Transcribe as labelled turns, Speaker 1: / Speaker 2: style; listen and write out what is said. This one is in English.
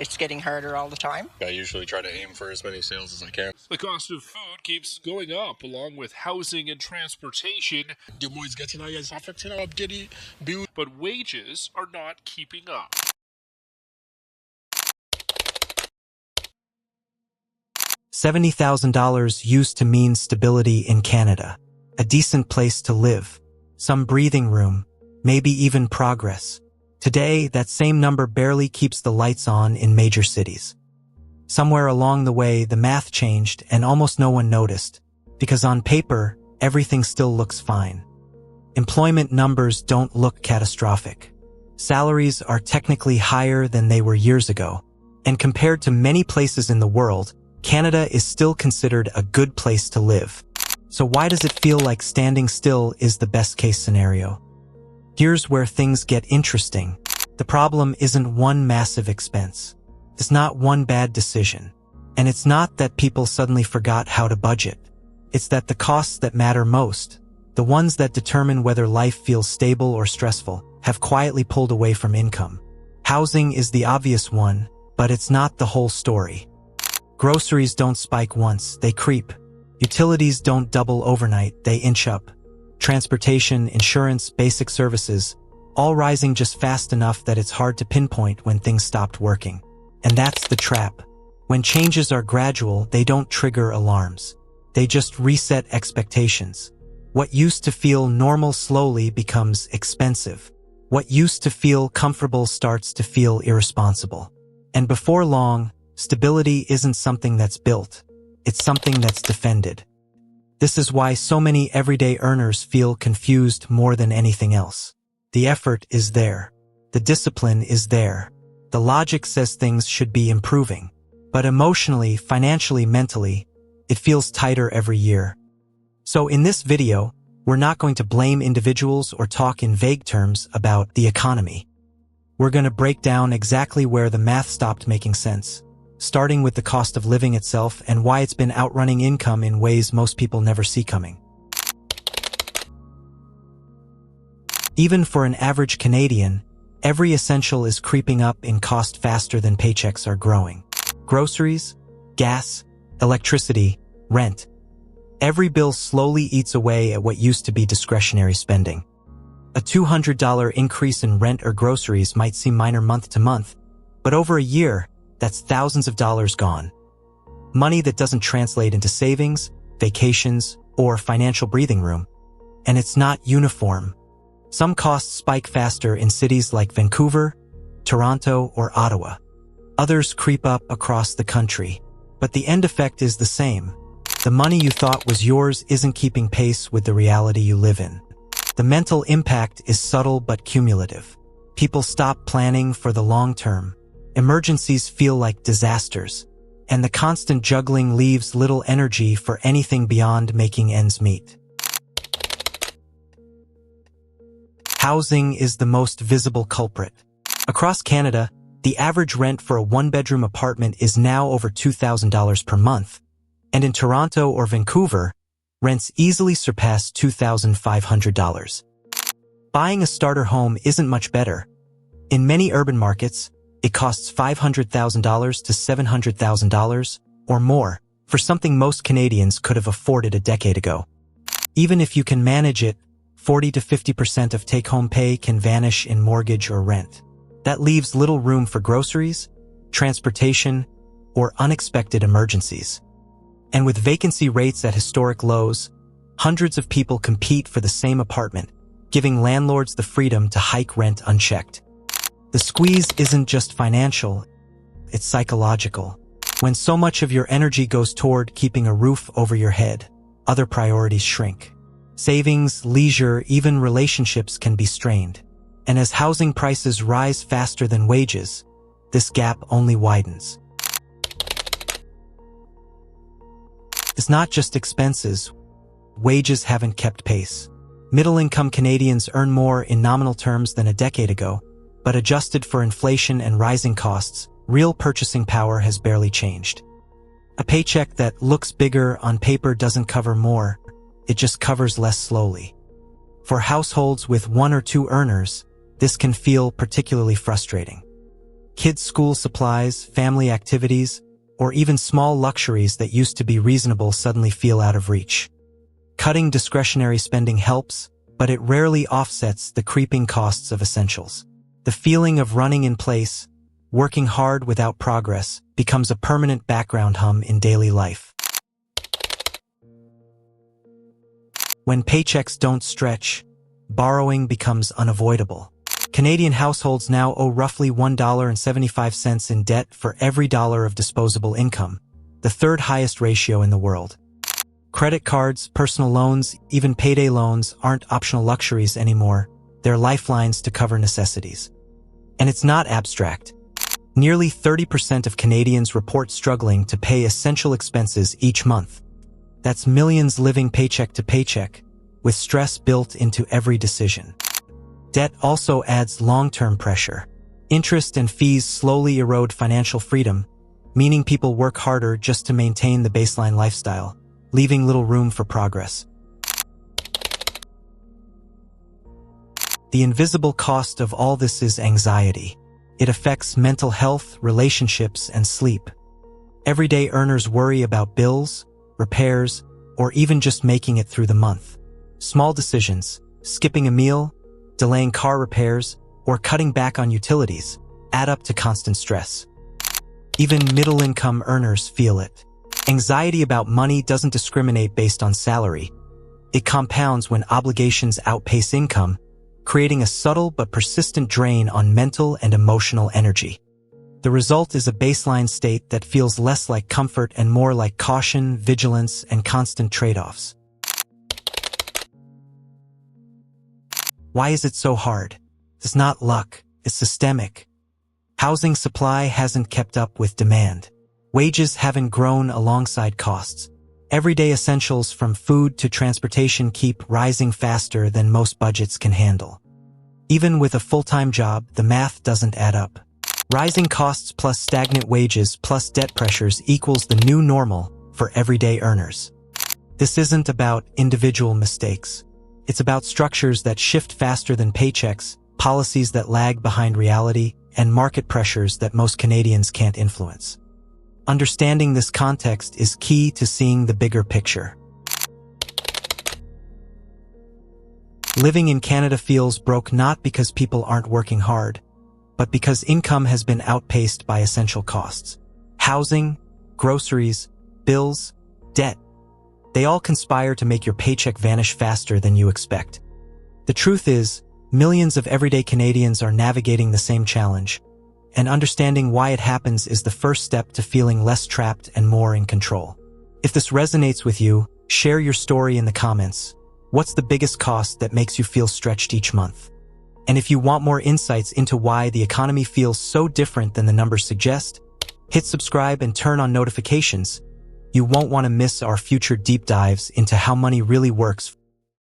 Speaker 1: It's getting harder all the time.
Speaker 2: I usually try to aim for as many sales as I can.
Speaker 3: The cost of food keeps going up, along with housing and transportation. But wages are not keeping up.
Speaker 4: $70,000 used to mean stability in Canada, a decent place to live, some breathing room, maybe even progress. Today, that same number barely keeps the lights on in major cities. Somewhere along the way, the math changed and almost no one noticed, because on paper, everything still looks fine. Employment numbers don't look catastrophic. Salaries are technically higher than they were years ago, and compared to many places in the world, Canada is still considered a good place to live. So why does it feel like standing still is the best-case scenario? Here's where things get interesting. The problem isn't one massive expense. It's not one bad decision. And it's not that people suddenly forgot how to budget. It's that the costs that matter most, the ones that determine whether life feels stable or stressful, have quietly pulled away from income. Housing is the obvious one, but it's not the whole story. Groceries don't spike once, they creep. Utilities don't double overnight, they inch up. Transportation, insurance, basic services, all rising just fast enough that it's hard to pinpoint when things stopped working. And that's the trap. When changes are gradual, they don't trigger alarms. They just reset expectations. What used to feel normal slowly becomes expensive. What used to feel comfortable starts to feel irresponsible. And before long, stability isn't something that's built. It's something that's defended. This is why so many everyday earners feel confused more than anything else. The effort is there. The discipline is there. The logic says things should be improving. But emotionally, financially, mentally, it feels tighter every year. So in this video, we're not going to blame individuals or talk in vague terms about the economy. We're going to break down exactly where the math stopped making sense, starting with the cost of living itself and why it's been outrunning income in ways most people never see coming. Even for an average Canadian, every essential is creeping up in cost faster than paychecks are growing. Groceries, gas, electricity, rent. Every bill slowly eats away at what used to be discretionary spending. A $200 increase in rent or groceries might seem minor month to month, but over a year, that's thousands of dollars gone. Money that doesn't translate into savings, vacations, or financial breathing room. And it's not uniform. Some costs spike faster in cities like Vancouver, Toronto, or Ottawa. Others creep up across the country. But the end effect is the same. The money you thought was yours isn't keeping pace with the reality you live in. The mental impact is subtle but cumulative. People stop planning for the long term. Emergencies feel like disasters, and the constant juggling leaves little energy for anything beyond making ends meet. Housing is the most visible culprit. Across Canada, the average rent for a one-bedroom apartment is now over $2,000 per month, and in Toronto or Vancouver, rents easily surpass $2,500. Buying a starter home isn't much better. In many urban markets, it costs $500,000 to $700,000 or more for something most Canadians could have afforded a decade ago. Even if you can manage it, 40 to 50% of take-home pay can vanish in mortgage or rent. That leaves little room for groceries, transportation, or unexpected emergencies. And with vacancy rates at historic lows, hundreds of people compete for the same apartment, giving landlords the freedom to hike rent unchecked. The squeeze isn't just financial, it's psychological. When so much of your energy goes toward keeping a roof over your head, other priorities shrink. Savings, leisure, even relationships can be strained. And as housing prices rise faster than wages, this gap only widens. It's not just expenses. Wages haven't kept pace. Middle-income Canadians earn more in nominal terms than a decade ago, but adjusted for inflation and rising costs, real purchasing power has barely changed. A paycheck that looks bigger on paper doesn't cover more, it just covers less slowly. For households with one or two earners, this can feel particularly frustrating. Kids' school supplies, family activities, or even small luxuries that used to be reasonable suddenly feel out of reach. Cutting discretionary spending helps, but it rarely offsets the creeping costs of essentials. The feeling of running in place, working hard without progress, becomes a permanent background hum in daily life. When paychecks don't stretch, borrowing becomes unavoidable. Canadian households now owe roughly $1.75 in debt for every dollar of disposable income, the third highest ratio in the world. Credit cards, personal loans, even payday loans aren't optional luxuries anymore. They're lifelines to cover necessities. And it's not abstract. Nearly 30% of Canadians report struggling to pay essential expenses each month. That's millions living paycheck to paycheck, with stress built into every decision. Debt also adds long-term pressure. Interest and fees slowly erode financial freedom, meaning people work harder just to maintain the baseline lifestyle, leaving little room for progress. The invisible cost of all this is anxiety. It affects mental health, relationships, and sleep. Everyday earners worry about bills, repairs, or even just making it through the month. Small decisions, skipping a meal, delaying car repairs, or cutting back on utilities, add up to constant stress. Even middle-income earners feel it. Anxiety about money doesn't discriminate based on salary. It compounds when obligations outpace income, creating a subtle but persistent drain on mental and emotional energy. The result is a baseline state that feels less like comfort and more like caution, vigilance, and constant trade-offs. Why is it so hard? It's not luck, it's systemic. Housing supply hasn't kept up with demand. Wages haven't grown alongside costs. Everyday essentials from food to transportation keep rising faster than most budgets can handle. Even with a full-time job, the math doesn't add up. Rising costs plus stagnant wages plus debt pressures equals the new normal for everyday earners. This isn't about individual mistakes. It's about structures that shift faster than paychecks, policies that lag behind reality, and market pressures that most Canadians can't influence. Understanding this context is key to seeing the bigger picture. Living in Canada feels broke not because people aren't working hard, but because income has been outpaced by essential costs. Housing, groceries, bills, debt. They all conspire to make your paycheck vanish faster than you expect. The truth is, millions of everyday Canadians are navigating the same challenge, and understanding why it happens is the first step to feeling less trapped and more in control. If this resonates with you, share your story in the comments. What's the biggest cost that makes you feel stretched each month? And if you want more insights into why the economy feels so different than the numbers suggest, hit subscribe and turn on notifications. You won't want to miss our future deep dives into how money really works.